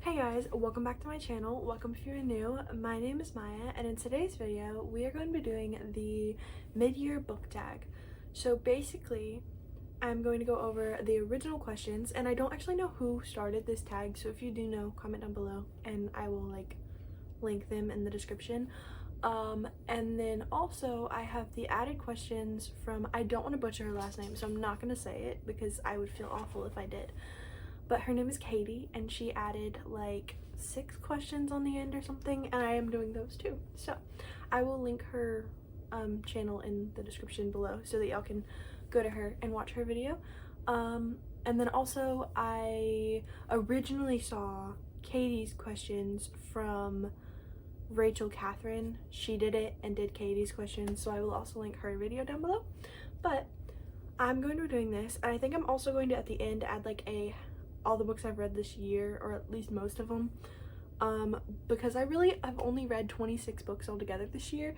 Hey guys, welcome back to my channel. Welcome if you're new. My name is Maya, and in today's video we are going to be doing the mid-year book tag. So basically I'm going to go over the original questions, and I don't actually know who started this tag, so if you do know, comment down below and I will link them in the description. And then also I have the added questions from, I don't want to butcher her last name, so I'm not going to say it because I would feel awful if I did. But her name is Katie, and she added like 6 questions on the end or something, and I am doing those too. So I will link her channel in the description below so that y'all can go to her and watch her video. And then also I originally saw Katie's questions from Rachel Catherine. She did it and did Katie's questions, so I will also link her video down below. But I'm going to be doing this, and I think I'm also going to at the end add like all the books I've read this year, or at least most of them, because I've only read 26 books altogether this year,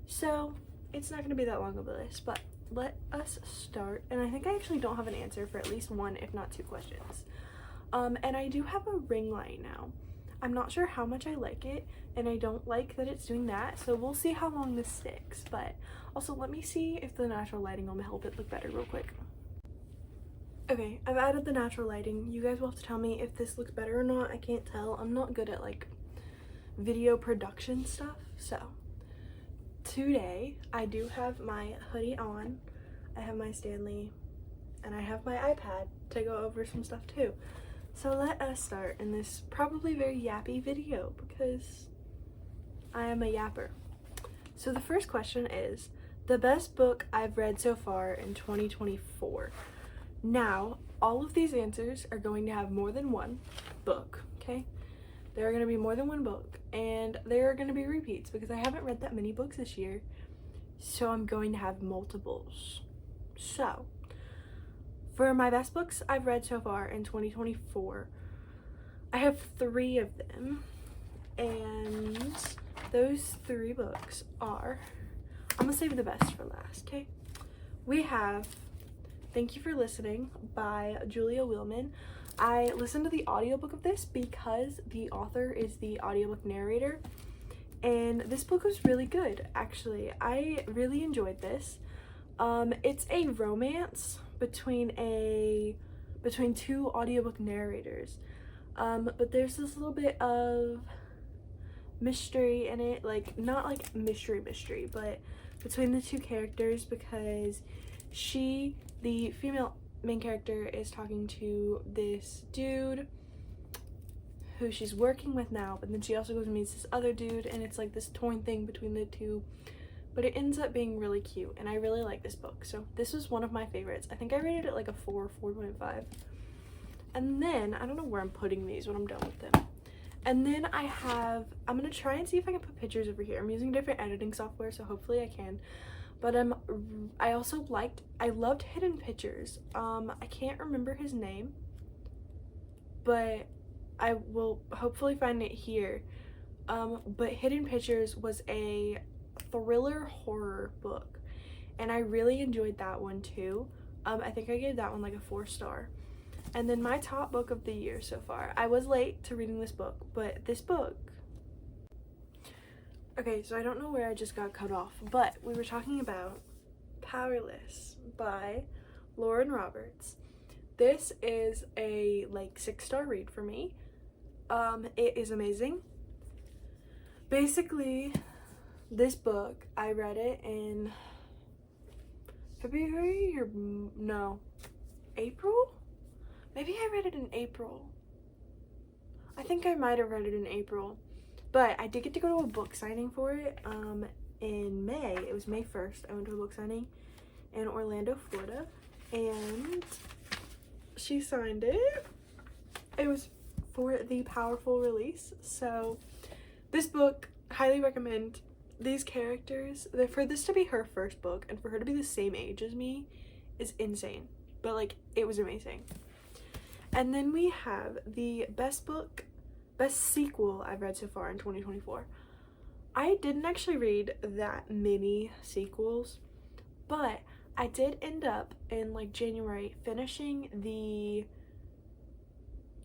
so it's not going to be that long of a list. But let us start. And I think I actually don't have an answer for at least 1 if not 2 questions. And I do have a ring light now. I'm not sure how much I like it, and I don't like that it's doing that, so we'll see how long this sticks. But also let me see if the natural lighting will help it look better real quick. Okay, I've added the natural lighting. You guys will have to tell me if this looks better or not. I can't tell. I'm not good at like video production stuff. So today I do have my hoodie on, I have my Stanley, and I have my iPad to go over some stuff too. So let us start in this probably very yappy video because I am a yapper. So the first question is the best book I've read so far in 2024. Now, all of these answers are going to have more than one book, okay? There are going to be more than one book, and there are going to be repeats because I haven't read that many books this year, so I'm going to have multiples. So, for my best books I've read so far in 2024, I have 3 of them, and those 3 books are, I'm going to save the best for last, okay? We have Thank You for Listening by Julia Wheelman. I listened to the audiobook of this because the author is the audiobook narrator, and this book was really good, actually. I really enjoyed this. It's a romance between 2 audiobook narrators, but there's this little bit of mystery in it, like not like mystery, but between the 2 characters, because the female main character is talking to this dude who she's working with now, but then she also goes and meets this other dude, and it's like this torn thing between the 2, but it ends up being really cute, and I really like this book. So this was one of my favorites. I think I rated it like a 4.5. And then I don't know where I'm putting these when I'm done with them. And then I'm gonna try and see if I can put pictures over here. I'm using different editing software, so hopefully I can. But I loved Hidden Pictures. I can't remember his name, but I will hopefully find it here. But Hidden Pictures was a thriller horror book, and I really enjoyed that one too. I think I gave that one like a 4-star. And then my top book of the year so far. I was late to reading this book, but this book, okay, so I don't know where I just got cut off, but we were talking about Powerless by Lauren Roberts. This is a like 6-star read for me. It is amazing. Basically, this book, I read it in February or no, April? Maybe I read it in April. I think I might have read it in April. But I did get to go to a book signing for it in May. It was May 1st. I went to a book signing in Orlando, Florida, and she signed it. It was for the Powerful release. So this book, highly recommend. These characters, for this to be her first book and for her to be the same age as me is insane. But like, it was amazing. And then we have the best sequel I've read so far in 2024. I didn't actually read that many sequels, but I did end up in like January finishing the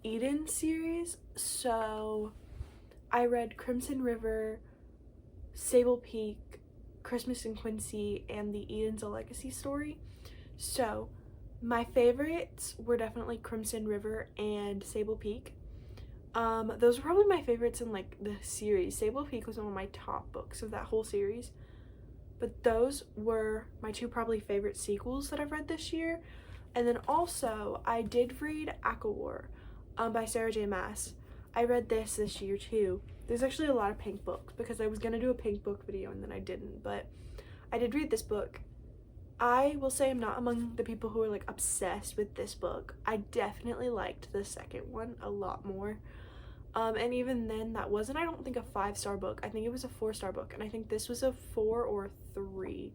Eden series. So I read Crimson River, Sable Peak, Christmas in Quincy, and the Eden's a Legacy story. So my favorites were definitely Crimson River and Sable Peak. Those were probably my favorites in like the series. Sable Peak was one of my top books of that whole series. But those were my two probably favorite sequels that I've read this year. And then also, I did read ACOWAR by Sarah J. Maas. I read this year too. There's actually a lot of pink books because I was going to do a pink book video and then I didn't. But I did read this book. I will say I'm not among the people who are like obsessed with this book. I definitely liked the second one a lot more. And even then, that wasn't, I don't think, a 5-star book. I think it was a 4-star book. And I think this was a 4 or 3.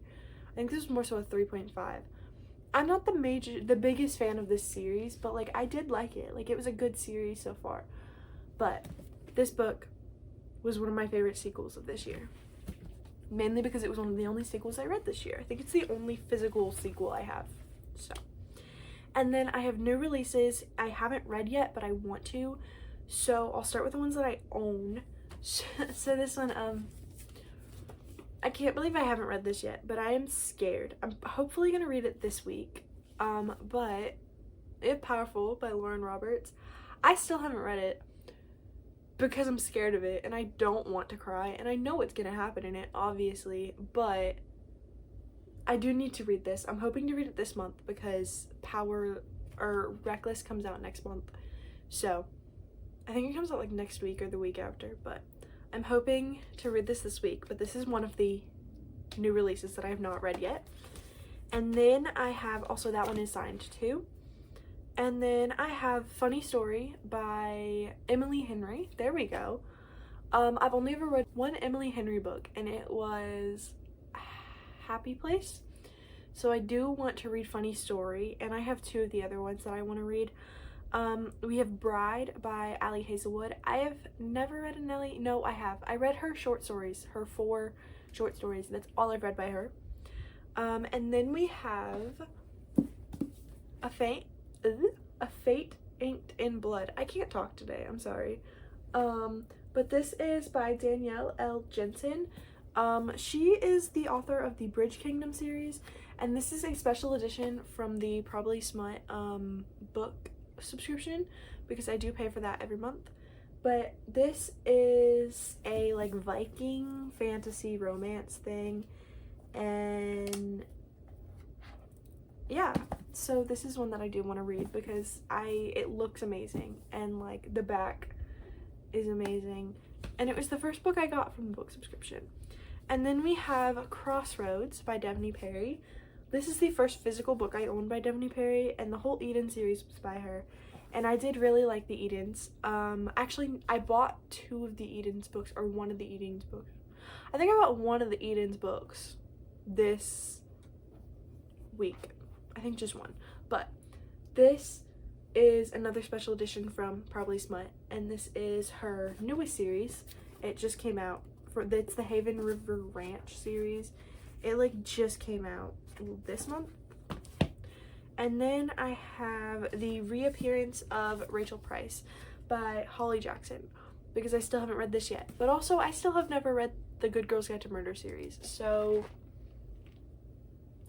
I think this was more so a 3.5. I'm not the biggest fan of this series, but like I did like it. Like it was a good series so far. But this book was one of my favorite sequels of this year. Mainly because it was one of the only sequels I read this year. I think it's the only physical sequel I have. So. And then I have new releases I haven't read yet, but I want to. So I'll start with the ones that I own. So this one, I can't believe I haven't read this yet, but I am scared. I'm hopefully gonna read it this week. But It's Powerful by Lauren Roberts. I still haven't read it because I'm scared of it and I don't want to cry, and I know what's gonna happen in it, obviously, but I do need to read this. I'm hoping to read it this month because Reckless comes out next month. So I think it comes out like next week or the week after, but I'm hoping to read this week. But this is one of the new releases that I have not read yet. And then I have also, that one is signed too. And then I have Funny Story by Emily Henry. There we go. I've only ever read one Emily Henry book, and it was Happy Place. So I do want to read Funny Story, and I have 2 of the other ones that I want to read. We have Bride by Allie Hazelwood. I have never read an Allie. No, I have. I read her short stories, her 4 short stories. That's all I've read by her. And then we have A Fate Inked in Blood. I can't talk today, I'm sorry. But this is by Danielle L. Jensen. She is the author of the Bridge Kingdom series, and this is a special edition from the Probably Smut book subscription, because I do pay for that every month. But this is a like Viking fantasy romance thing, and yeah, so this is one that I do want to read because it looks amazing, and like the back is amazing, and it was the first book I got from the book subscription. And then we have Crossroads by Devney Perry. This is the first physical book I owned by Devney Perry, and the whole Eden series was by her. And I did really like the Edens. Actually, I bought 2 of the Edens books, or one of the Edens books. I think I bought one of the Edens books this week. I think just one. But this is another special edition from Probably Smut, and this is her newest series. It just came out. It's the Haven River Ranch series. It like just came out this month. And then I have the reappearance of Rachel Price by Holly Jackson, because I still haven't read this yet. But also, I still have never read the Good Girls Guide to Murder series, so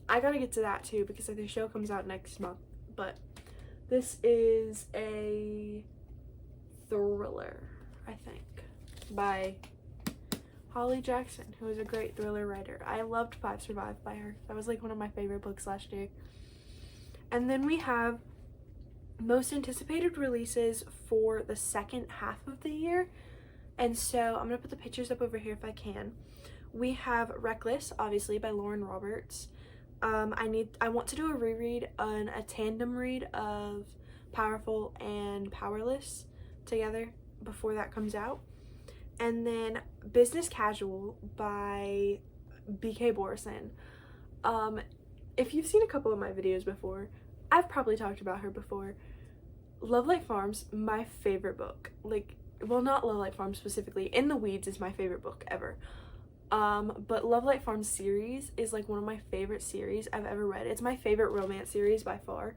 I gotta get to that too, because the show comes out next month. But this is a thriller, I think, by Holly Jackson, who is a great thriller writer. I loved 5 Survive by her. That was like one of my favorite books last year. And then we have most anticipated releases for the second half of the year. And so I'm gonna put the pictures up over here if I can. We have Reckless, obviously, by Lauren Roberts. I want to do a reread on a tandem read of Powerful and Powerless together before that comes out. And then Business Casual by BK Borison. If you've seen a couple of my videos before, I've probably talked about her before. Love Light Farms, my favorite book. Like, well, not Love Light Farms specifically. In the Weeds is my favorite book ever. But Love Light Farms series is like one of my favorite series I've ever read. It's my favorite romance series by far.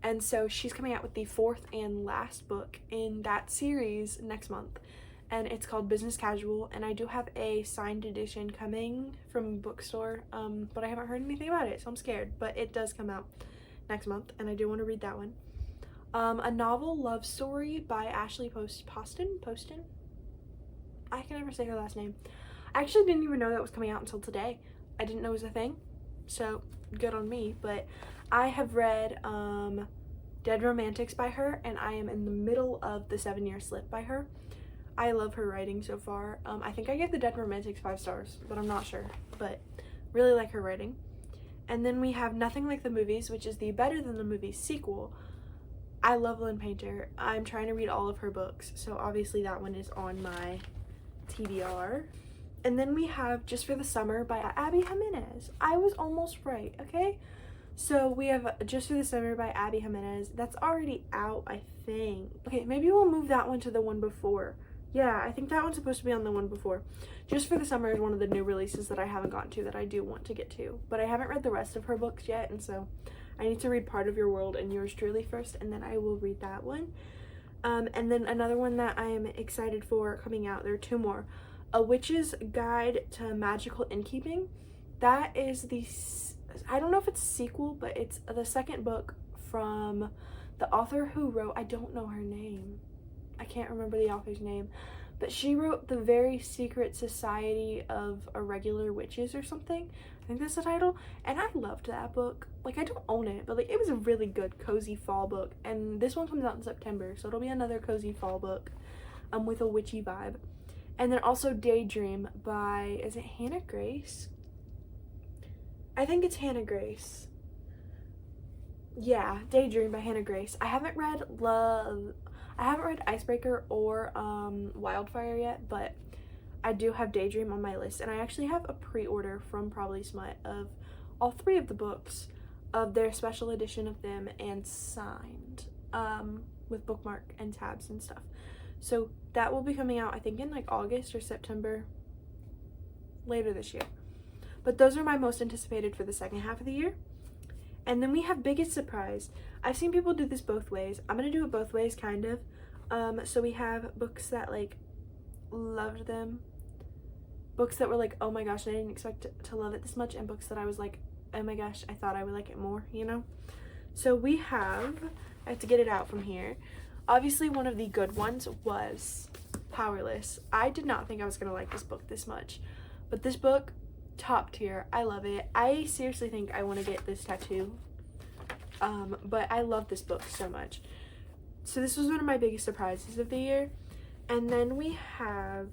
And so she's coming out with the 4th and last book in that series next month. And it's called Business Casual, and I do have a signed edition coming from a bookstore, but I haven't heard anything about it, so I'm scared. But it does come out next month, and I do want to read that one. A novel love story by Ashley Poston? I can never say her last name. I actually didn't even know that was coming out until today. I didn't know it was a thing, so good on me. But I have read Dead Romantics by her, and I am in the middle of The 7-Year Slip by her. I love her writing so far. I think I gave the Dead Romantics 5 stars, but I'm not sure. But really like her writing. And then we have Nothing Like the Movies, which is the Better Than the Movies sequel. I love Lynn Painter. I'm trying to read all of her books, so obviously that one is on my TBR. And then we have Just for the Summer by Abby Jimenez. I was almost right, okay? So we have Just for the Summer by Abby Jimenez. That's already out, I think. Okay, maybe we'll move that one to the one before. Yeah, I think that one's supposed to be on the one before. Just for the Summer is one of the new releases that I haven't gotten to that I do want to get to. But I haven't read the rest of her books yet, and so I need to read Part of Your World and Yours Truly first, and then I will read that one. And then another one that I am excited for coming out, there are 2 more. A Witch's Guide to Magical Innkeeping. That is the, I don't know if it's a sequel, but it's the 2nd book from the author who wrote, I don't know her name. I can't remember the author's name, but she wrote The Very Secret Society of Irregular Witches or something. I think that's the title, and I loved that book. Like, I don't own it, but like it was a really good cozy fall book, and this one comes out in September, so it'll be another cozy fall book with a witchy vibe. And then also Daydream by, is it Hannah Grace? I think it's Hannah Grace. Yeah, Daydream by Hannah Grace. I haven't read Icebreaker or Wildfire yet, but I do have Daydream on my list, and I actually have a pre-order from Probably Smut of all 3 of the books, of their special edition of them, and signed with bookmark and tabs and stuff. So that will be coming out, I think, in like August or September, later this year. But those are my most anticipated for the second half of the year. And then we have Biggest Surprise. I've seen people do this both ways. I'm gonna do it both ways, kind of. So we have books that like loved them, books that were like, oh my gosh, I didn't expect to love it this much, and books that I was like, oh my gosh, I thought I would like it more, you know? So we have, I have to get it out from here. Obviously, one of the good ones was Powerless. I did not think I was gonna like this book this much, but this book, top tier. I love it. I seriously think I want to get this tattoo, but I love this book so much. So this was one of my biggest surprises of the year. And then we have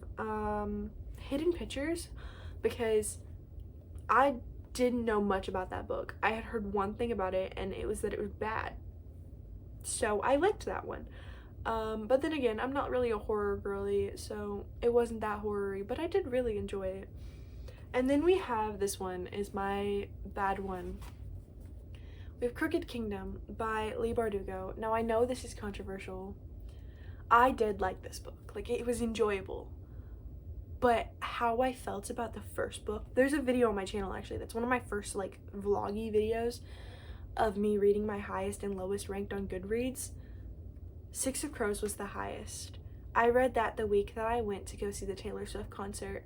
Hidden Pictures, because I didn't know much about that book. I had heard one thing about it, and it was that it was bad, so I liked that one. But then again, I'm not really a horror girly, so it wasn't that horror-y, but I did really enjoy it. And then we have, this one is my bad one. We have Crooked Kingdom by Leigh Bardugo. Now, I know this is controversial. I did like this book. Like, it was enjoyable. But how I felt about the first book, there's a video on my channel, actually, that's one of my first, like, vloggy videos of me reading my highest and lowest ranked on Goodreads. Six of Crows was the highest. I read that the week that I went to go see the Taylor Swift concert.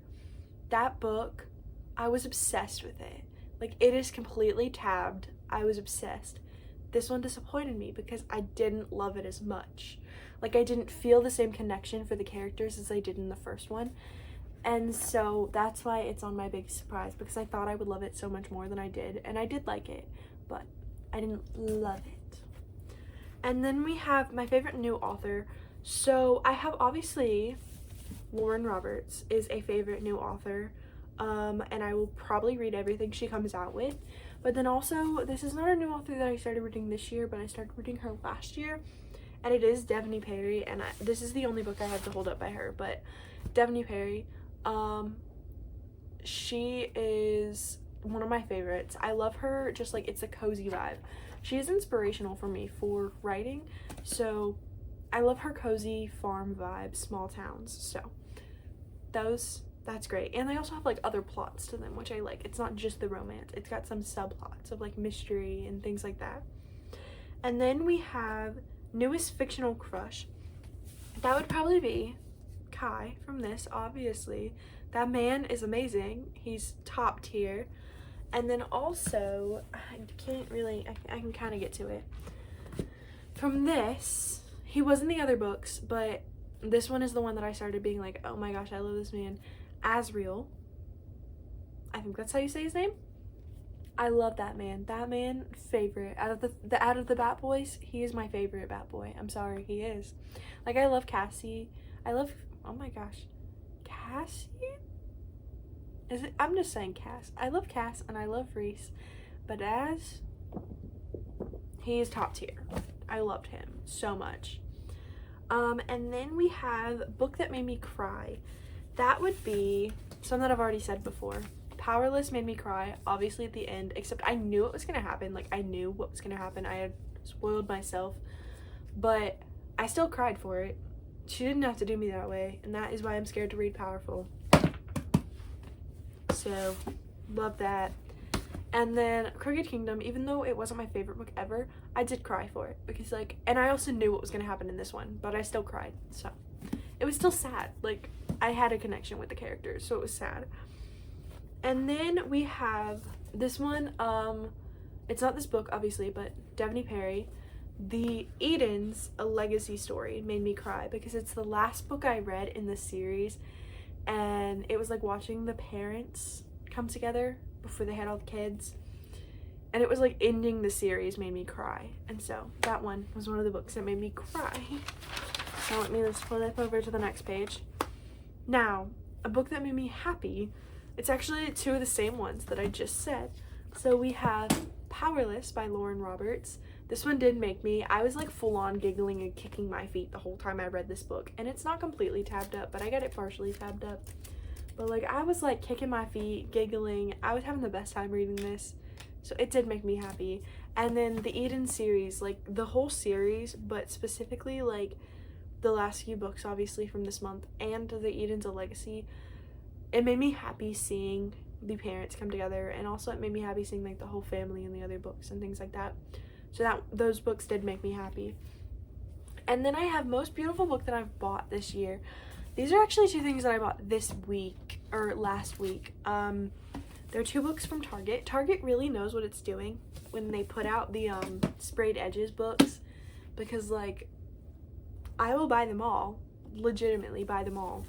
That book, I was obsessed with it. Like, it is completely tabbed. I was obsessed. This one disappointed me because I didn't love it as much. Like, I didn't feel the same connection for the characters as I did in the first one. And so that's why it's on my big surprise, because I thought I would love it so much more than I did. And I did like it, but I didn't love it. And then we have my favorite new author. So I have, obviously, Lauren Roberts is a favorite new author. And I will probably read everything she comes out with. But then also, this is not a new author that I started reading this year, but I started reading her last year. And it is Devney Perry, and this is the only book I have to hold up by her, but Devney Perry, she is one of my favorites. I love her, just like, it's a cozy vibe. She is inspirational for me for writing, so I love her cozy farm vibe, small towns, so that's great. And they also have like other plots to them, which I like. It's not just the romance, it's got some subplots of like mystery and things like that. And then we have newest fictional crush. That would probably be Kai from this, obviously. That man is amazing. He's top tier. And then also, I can kind of get to it. From this, he was in the other books, but this one is the one that I started being like, oh my gosh, I love this man. Asriel. I think that's how you say his name. I love that man. That man, favorite. Out of the Bat Boys, he is my favorite Bat Boy. I'm sorry, he is. Like, I love Cassie. Oh my gosh. Cassie? I'm just saying Cass. I love Cass and I love Reese. But he is top tier. I loved him so much. And then we have book that made me cry. That would be something that I've already said before. Powerless made me cry, obviously at the end, except I knew it was gonna happen. Like, I knew what was gonna happen. I had spoiled myself, but I still cried for it. She didn't have to do me that way, and that is why I'm scared to read Powerful. So, love that. And then Crooked Kingdom, even though it wasn't my favorite book ever, I did cry for it because, like, and I also knew what was gonna happen in this one, but I still cried. So it was still sad. Like, I had a connection with the characters, so it was sad. And then we have this one, it's not this book obviously, but Devney Perry, The Edens, A Legacy Story, made me cry because it's the last book I read in the series, and it was like watching the parents come together before they had all the kids, and it was like ending the series made me cry. And so that one was one of the books that made me cry. So let me just flip over to the next page. Now, a book that made me happy, it's actually two of the same ones that I just said. So we have Powerless by Lauren Roberts. This one did make me, I was like full on giggling and kicking my feet the whole time I read this book. And it's not completely tabbed up, but I got it partially tabbed up. But like, I was like kicking my feet, giggling. I was having the best time reading this. So it did make me happy. And then the Eden series, like the whole series, but specifically like the last few books obviously from this month, and the Eden's A Legacy, it made me happy seeing the parents come together, and also it made me happy seeing like the whole family in the other books and things like that. So those books did make me happy. And then I have most beautiful book that I've bought this year. These are actually two things that I bought this week or last week. They're two books from Target. Target really knows what it's doing when they put out the sprayed edges books, because like I will buy them all, legitimately buy them all.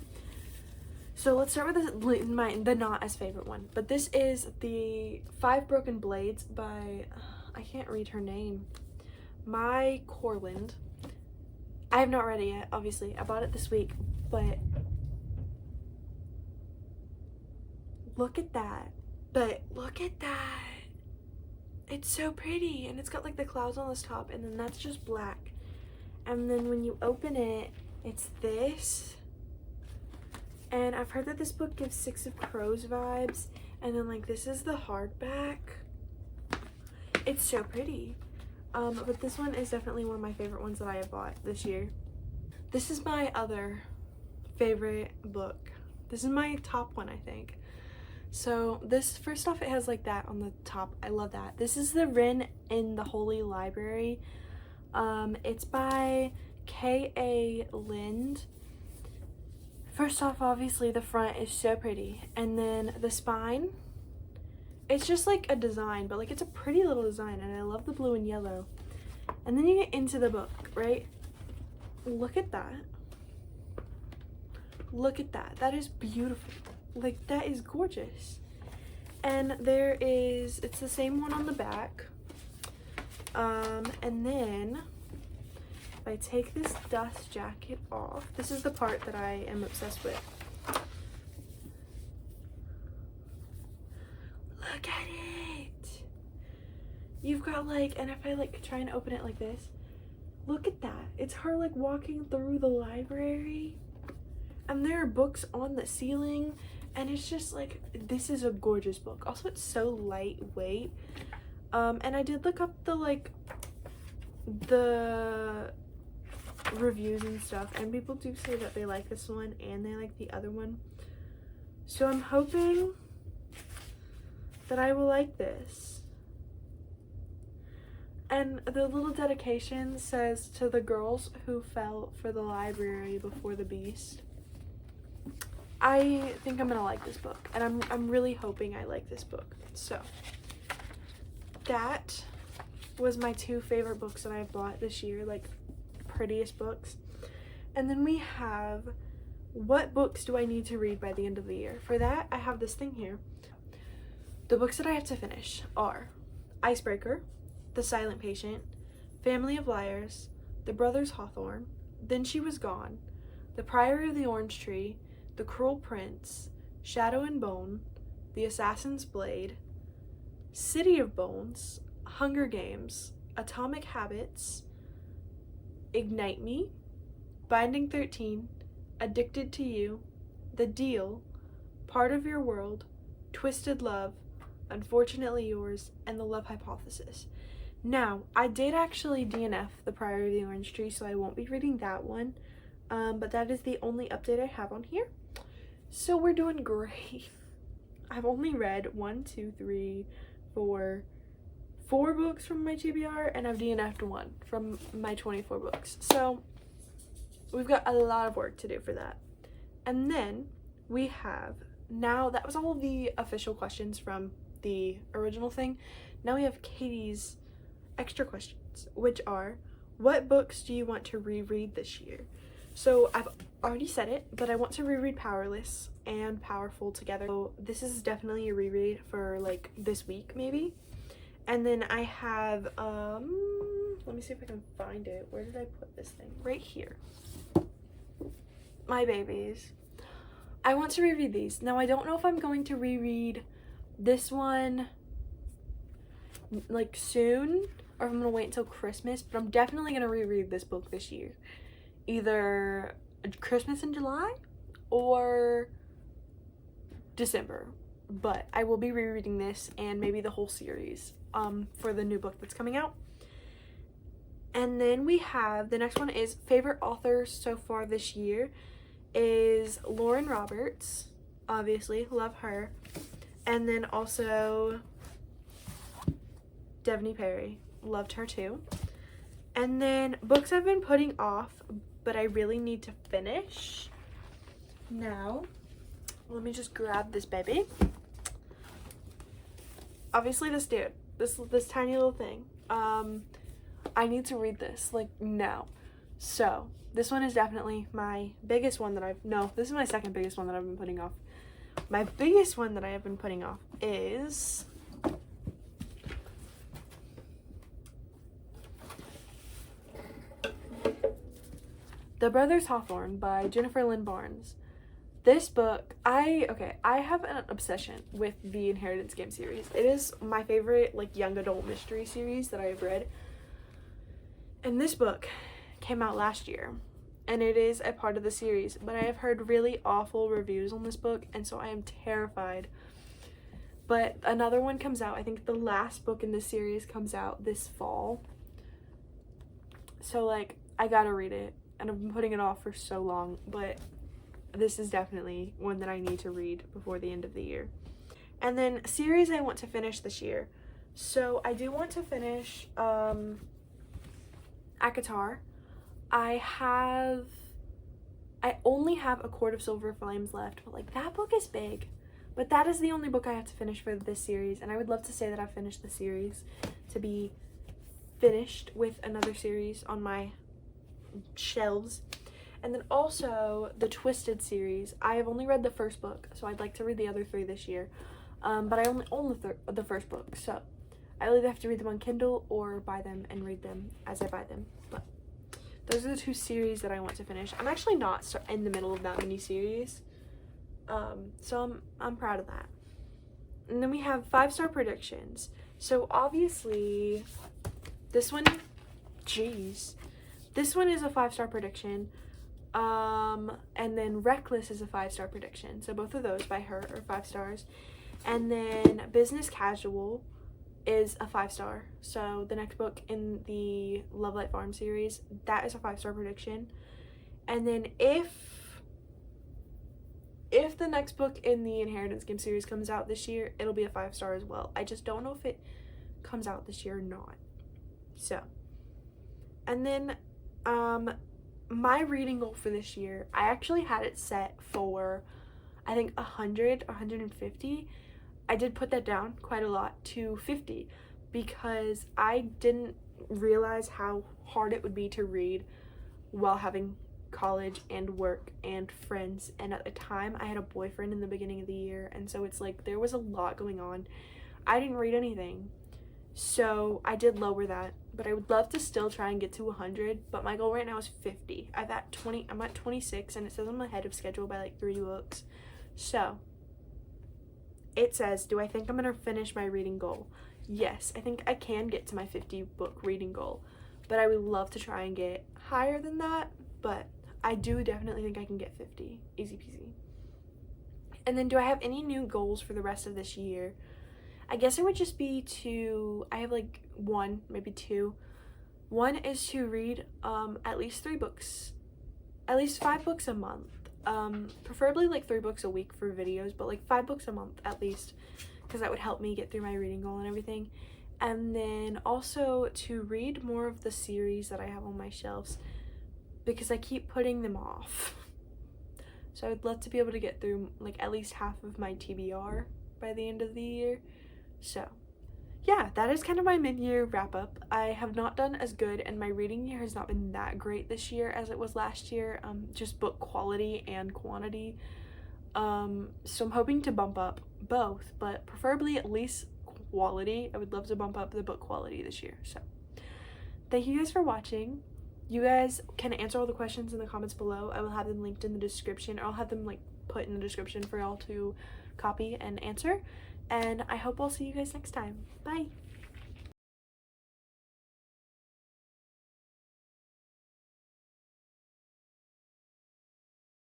So let's start with the not as favorite one. But this is the 5 Broken Blades by, I can't read her name, Mai Corland. I have not read it yet, obviously. I bought it this week, but look at that. It's so pretty, and it's got like the clouds on this top, and then that's just black. And then when you open it, it's this. And I've heard that this book gives Six of Crows vibes. And then like this is the hardback. It's so pretty. But this one is definitely one of my favorite ones that I have bought this year. This is my other favorite book. This is my top one, I think. So this, first off, it has like that on the top. I love that. This is The Wren in the Holy Library. It's by K.A. Lind. First off, obviously the front is so pretty, and then the spine, it's just like a design, but like it's a pretty little design, and I love the blue and yellow. And then you get into the book, right? Look at that. Look at that. That is beautiful. Like, that is gorgeous. And it's the same one on the back. And then if I take this dust jacket off, this is the part that I am obsessed with. Look at it. You've got like, and if I like try and open it like this, look at that. It's her like walking through the library, and there are books on the ceiling, and it's just like, this is a gorgeous book. Also, it's so lightweight. And I did look up the reviews and stuff, and people do say that they like this one and they like the other one. So I'm hoping that I will like this. And the little dedication says, "To the girls who fell for the library before the beast." I think I'm gonna like this book, and I'm really hoping I like this book. So that was my 2 favorite books that I've bought this year, like prettiest books. And then we have, what books do I need to read by the end of the year? For that, I have this thing here. The books that I have to finish are Icebreaker, The Silent Patient, Family of Liars, The Brothers Hawthorne, Then She Was Gone, The Priory of the Orange Tree, The Cruel Prince, Shadow and Bone, The Assassin's Blade, City of Bones, Hunger Games, Atomic Habits, Ignite Me, Binding 13, Addicted to You, The Deal, Part of Your World, Twisted Love, Unfortunately Yours, and The Love Hypothesis. Now, I did actually DNF The Priory of the Orange Tree, so I won't be reading that one, but that is the only update I have on here. So we're doing great. I've only read 4 books from my TBR, and I've DNF'd 1 from my 24 books. So we've got a lot of work to do for that. And then we have, now that was all of the official questions from the original thing. Now we have Katie's extra questions, which are, what books do you want to reread this year? So I've already said it, but I want to reread Powerless and Powerful together. So this is definitely a reread for like this week maybe. And then I have, let me see if I can find it. Where did I put this thing? Right here. My Babies. I want to reread these. Now, I don't know if I'm going to reread this one, like, soon, or if I'm going to wait until Christmas, but I'm definitely going to reread this book this year. Either Christmas in July or December. But I will be rereading this and maybe the whole series for the new book that's coming out. And then we have, the next one is favorite authors so far this year is Lauren Roberts, obviously, love her. And then also Devney Perry, loved her too. And then books I've been putting off, but I really need to finish. Now, let me just grab this baby. Obviously this dude, this tiny little thing. I need to read this, like, now. So, this one is definitely my biggest one that this is my second biggest one that I've been putting off. My biggest one that I have been putting off is The Brothers Hawthorne by Jennifer Lynn Barnes. This book, I have an obsession with the Inheritance Game series. It is my favorite, like, young adult mystery series that I have read. And this book came out last year, and it is a part of the series, but I have heard really awful reviews on this book, and so I am terrified. But another one comes out, I think the last book in this series comes out this fall. So, like, I gotta read it, and I've been putting it off for so long, but this is definitely one that I need to read before the end of the year. And then series I want to finish this year. So I do want to finish ACOTAR. I only have A Court of Silver Flames left, but like that book is big. But that is the only book I have to finish for this series, and I would love to say that I've finished the series to be finished with another series on my shelves. And then also the Twisted series. I have only read the first book, so I'd like to read the other 3 this year. But I only own the first book, so I either have to read them on Kindle or buy them and read them as I buy them. But those are the 2 series that I want to finish. I'm actually not in the middle of that many series, so I'm proud of that. And then we have 5-star predictions. So obviously, this one is a 5-star prediction. And then Reckless is a 5-star prediction. So both of those by her are 5 stars. And then Business Casual is a 5-star. So the next book in the Love Light Farm series, that is a 5-star prediction. And then if the next book in the Inheritance Game series comes out this year, it'll be a 5-star as well. I just don't know if it comes out this year or not. So, and then my reading goal for this year, I actually had it set for I think 100 or 150. I did put that down quite a lot to 50 because I didn't realize how hard it would be to read while having college and work and friends. And at the time, I had a boyfriend in the beginning of the year, and so it's like there was a lot going on. I didn't read anything, so I did lower that, but I would love to still try and get to 100, but my goal right now is 50. I'm at 26, and it says I'm ahead of schedule by like 3 books. So it says, do I think I'm gonna finish my reading goal? Yes, I think I can get to my 50 book reading goal, but I would love to try and get higher than that, but I do definitely think I can get 50. Easy peasy. And then do I have any new goals for the rest of this year? I guess it would just be I have like one, maybe two. One is to read at least 3 books, at least 5 books a month. Preferably like 3 books a week for videos, but like 5 books a month at least, because that would help me get through my reading goal and everything. And then also to read more of the series that I have on my shelves, because I keep putting them off. So I would love to be able to get through like at least half of my TBR by the end of the year. So yeah, that is kind of my mid-year wrap-up. I have not done as good, and my reading year has not been that great this year as it was last year, just book quality and quantity. So I'm hoping to bump up both, but preferably at least quality. I would love to bump up the book quality this year. So thank you guys for watching. You guys can answer all the questions in the comments below. I will have them linked in the description, or I'll have them like put in the description for y'all to copy and answer. And I hope I'll see you guys next time. Bye!